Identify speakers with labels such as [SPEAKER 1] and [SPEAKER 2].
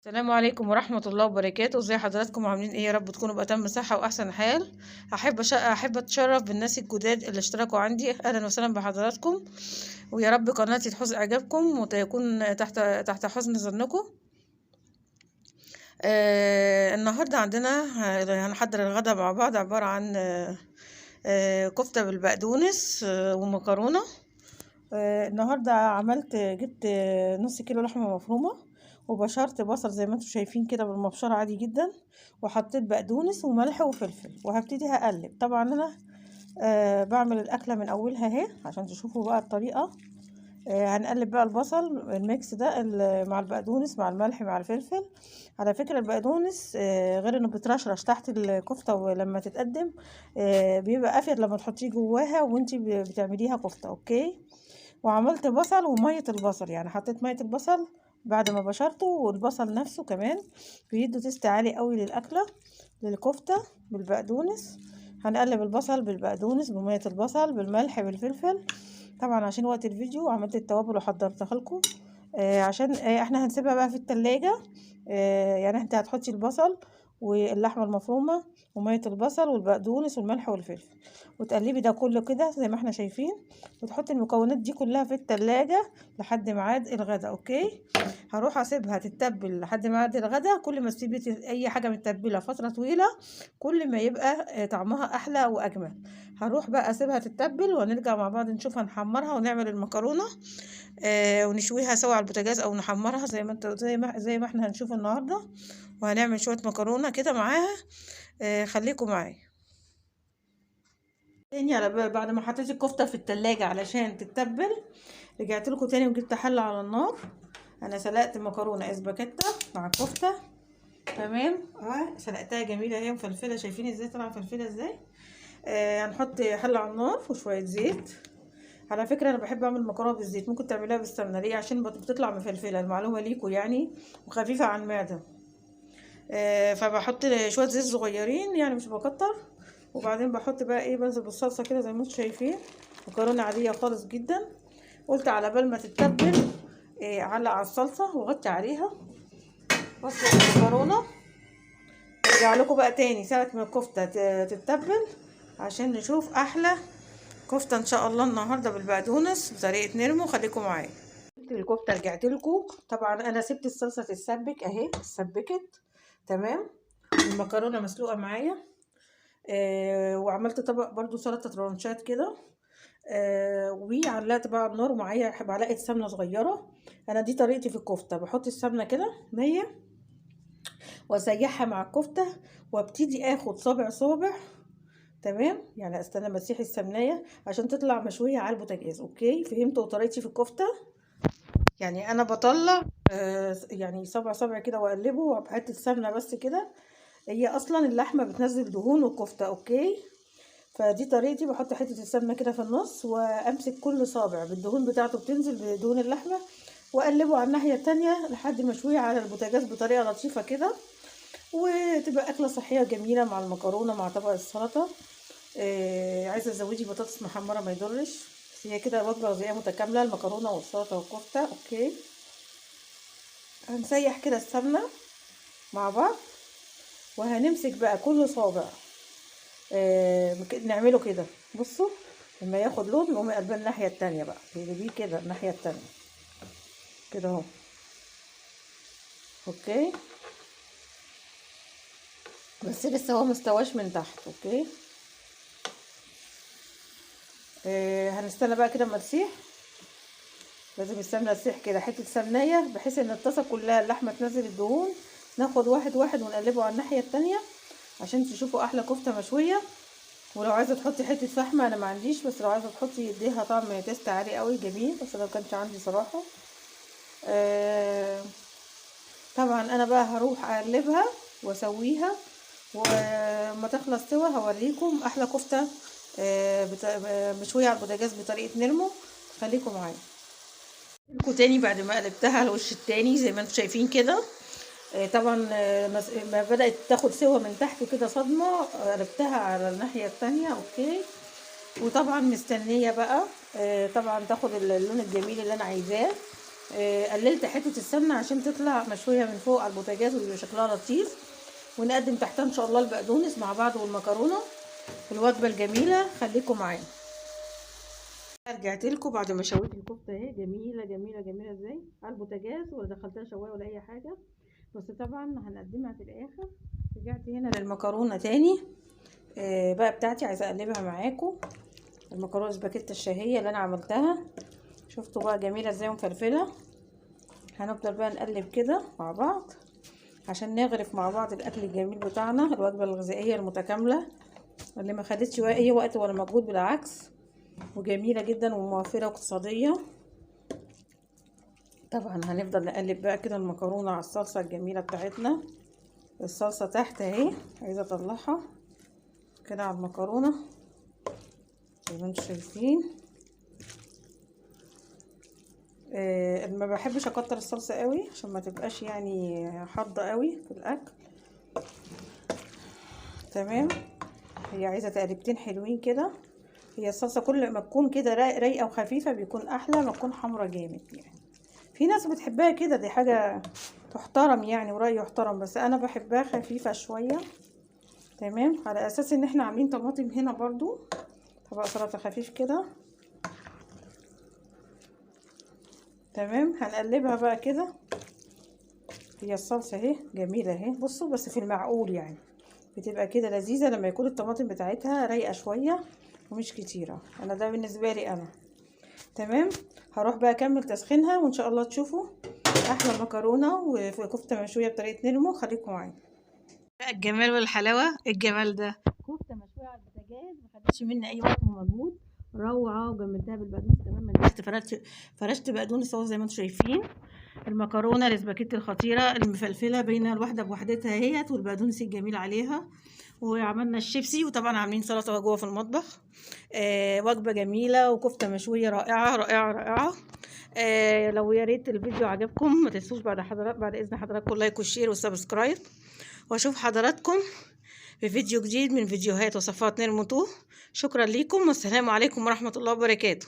[SPEAKER 1] السلام عليكم ورحمة الله وبركاته. ازي حضراتكم عاملين ايه؟ يا رب تكونوا بأتم صحة وأحسن حال. أحب أتشرف بالناس الجداد اللي اشتركوا عندي. أهلا وسهلا بحضراتكم، ويا رب قناتي تحوز إعجابكم وتكون تحت حسن ظنكم. النهاردة عندنا هنحضر الغدا مع بعض، عبارة عن كفتة بالبقدونس ومكرونة. النهاردة جبت نص كيلو لحمة مفرومة، وبشرت بصل زي ما انتم شايفين كده بالمبشرة عادي جدا، وحطيت بقدونس وملح وفلفل، وهبتدي هقلب. طبعا انا بعمل الاكلة من اولها اهي عشان تشوفوا بقى الطريقة. هنقلب بقى البصل الميكس ده مع البقدونس مع الملح مع الفلفل. على فكرة البقدونس غير انه بترشرش تحت الكفتة ولما تتقدم بيبقى افيد لما تحطيه جواها وانتي بتعمليها كفتة. اوكي، وعملت بصل ومية البصل، يعني حطيت مية البصل بعد ما بشرته، والبصل نفسه كمان بيدوا تيست عالي قوي للأكلة للكفتة بالبقدونس. هنقلب البصل بالبقدونس بمية البصل بالملح بالفلفل. طبعا عشان وقت الفيديو عملت التوابل وحضرتها لكم عشان احنا هنسيبها بقى في التلاجة. يعني انت هتحطي البصل واللحمة المفرومة ومية البصل والبقدونس والملح والفلفل، وتقلبي ده كله كده زي ما احنا شايفين، وتحطي المكونات دي كلها في التلاجة لحد ميعاد الغدا. اوكي، هروح اسيبها تتبل لحد ميعاد الغدا. كل ما تسيبي اي حاجة متبلة فترة طويلة كل ما يبقى طعمها احلى واجمل. هروح بقى اسيبها تتبل ونرجع مع بعض نشوف هنحمرها ونعمل المكرونة ونشويها سوا على البوتاجاز او نحمرها زي ما انت زي ما احنا هنشوف النهارده. وهنعمل شويه مكرونه كده معاها. خليكم معايا تاني. بعد ما حطيت الكفته في التلاجة علشان تتبل، رجعت لكم تاني وجبت حله على النار. انا سلقت مكرونه اسباجيتا مع الكفته. تمام، سلقتها جميله اهي مفلفله، شايفين ازاي طالعه مفلفله ازاي. هنحط حله على النار وشويه زيت. على فكره انا بحب اعمل مكرونه بالزيت، ممكن تعمليها بالسمنه. ليه؟ عشان بتطلع مفلفله، المعلومه ليكوا يعني، وخفيفه عن المعده. فبحط شويه زيت صغيرين يعني مش بكتر. وبعدين بحط بقى ايه، بنزل بالصلصه كده زي ما انتم شايفين. مكرونه عاديه خالص جدا. قلت على بال ما تتبل علق على الصلصه وغطي عليها واسلق المكرونه. ارجع لكم بقى تاني ساعه ما الكفته تتبل عشان نشوف احلى كفته ان شاء الله النهارده بالبقدونس بطريقه نرمو. خليكم معايا. الكفته رجعت لكم. طبعا انا سبت الصلصه تتسبك اهي، اتسبكت تمام. المكرونه مسلوقه معايا. وعملت طبق برضو سلطه رانشات كده. وعلقت بقى على النار ومعايا معلقه سمنه صغيره. انا دي طريقتي في الكفته، بحط السمنه كده نيه واسيحها مع الكفته، وابتدي اخد صابع صابع. تمام، يعني استنى ما تسيح السمنيه عشان تطلع مشويه على البوتاجاز. اوكي، فهمتوا طريقتي في الكفته؟ يعني انا بطلع يعني صبع صبع كده واقلبه بحته سمنه بس كده. هي اصلا اللحمه بتنزل دهون والكفته. اوكي، فدي طريقتي. بحط حته السمنه كده في النص وامسك كل صابع بالدهون بتاعته بتنزل بدهون اللحمه، واقلبه على الناحيه التانية لحد ما اشويه على البوتاجاز بطريقه لطيفه كده، وتبقى اكله صحيه جميله مع المكرونه مع طبق السلطه. عايزه تزودي بطاطس محمره ما يضرش، بس هي كده وجبه غذائيه متكامله، المكرونه والسلطه والكفته. اوكي، هنسيح كده السمنه مع بعض، وهنمسك بقى كل صابع نعمله كده. بصوا لما ياخد لون نقوم قلبين الناحيه التانية بقى، تقلبيه كده الناحيه التانية كده اهو. اوكي، بس لسه هو مستواش من تحت. اوكي، هنستنى بقى كده اما تسيح. لازم السمنه تسيح كده حته سمنيه بحيث ان الطاسه كلها اللحمه تنزل الدهون. ناخد واحد واحد ونقلبه على الناحيه التانية عشان تشوفوا احلى كفته مشويه. ولو عايزه تحطي حته فحمه انا ما عنديش، بس لو عايزه تحطي يديها طعم تيست عالي قوي جميل، بس لو كانش عندي صراحه. طبعا انا بقى هروح اقلبها واسويها، وما تخلص سوا هوريكم احلى كفته مشويه على البوتاجاز بطريقه نرمو. خليكم معايا لكم تاني بعد ما قلبتها على الوش التاني زي ما انتم شايفين كده. طبعا ما بدأت تاخد سوا من تحت كده صدمة، قلبتها على الناحية التانية. اوكي، وطبعا مستنية بقى طبعا تاخد اللون الجميل اللي انا عايزاه. قللت حته السمنه عشان تطلع مشويه من فوق على البوتاجاز ويبقى شكلها لطيف. ونقدم تحتها ان شاء الله البقدونس مع بعض والمكرونه في الوجبه الجميله. خليكم معايا. رجعت لكم بعد ما شويت الكفته اهي، جميله جميله جميله ازاي على البوتاجاز، ولا دخلتها شوايه ولا اي حاجه، بس طبعا هنقدمها في الاخر. رجعت هنا للمكرونه تاني بقى بتاعتي، عايزه اقلبها معاكم. المكرونه سباكيتا الشهيه اللي انا عملتها، شفتوا بقى جميله ازاي ومفلفله. هنفضل بقى نقلب كده مع بعض عشان نغرف مع بعض الاكل الجميل بتاعنا، الوجبه الغذائيه المتكامله اللي ما خدتش اي وقت ولا مجهود، بالعكس وجميله جدا وموفره واقتصاديه. طبعا هنفضل نقلب بقى كده المكرونه على الصلصه الجميله بتاعتنا. الصلصه تحت اهي، عايزه اطلعها كده على المكرونه زي ما انتم شايفين. ما بحبش اكتر الصلصه قوي عشان ما تبقاش يعني حاضه قوي في الاكل. تمام، هي عايزه تقلبتين حلوين كده. هي الصلصه كل ما تكون كده رايقه وخفيفه بيكون احلى ما تكون حمرا جامد. يعني في ناس بتحبها كده، دي حاجه تحترم يعني ورأي يحترم، بس انا بحبها خفيفه شويه. تمام، على اساس ان احنا عاملين طماطم هنا برضو، طبق سلطه خفيف كده. تمام، هنقلبها بقى كده. هي الصلصه اهي جميله اهي، بصوا بس في المعقول يعني، بتبقى كده لذيذه لما يكون الطماطم بتاعتها رايقه شويه ومش كتيره. انا ده بالنسبه لي انا. تمام، هروح بقى اكمل تسخينها وان شاء الله تشوفوا احلى مكرونه وكفته مشويه بطريقه نيرمو. خليكم معايا. الجمال والحلاوه، الجمال ده كفته مشويه على البوتاجاز، ما خدتش مني اي وقت ومجهود، روعه. وجملتها بالبقدونس كمان، من تحت فرشت بقدونس اهو زي ما انتم شايفين. المكرونه الاسباجيتي الخطيره المفلفله بين الواحده بوحدتها اهيت، والبقدونس الجميل عليها. وعملنا الشيبسي، وطبعا عاملين سلطه جوه في المطبخ. وجبه جميله وكفته مشويه رائعه رائعه رائعه. لو يا ريت الفيديو عجبكم ما تنسوش بعد اذن حضراتكم لايك والشير والسبسكرايب. واشوف حضراتكم في فيديو جديد من فيديوهات وصفات نيرمو 2. شكرا لكم والسلام عليكم ورحمه الله وبركاته.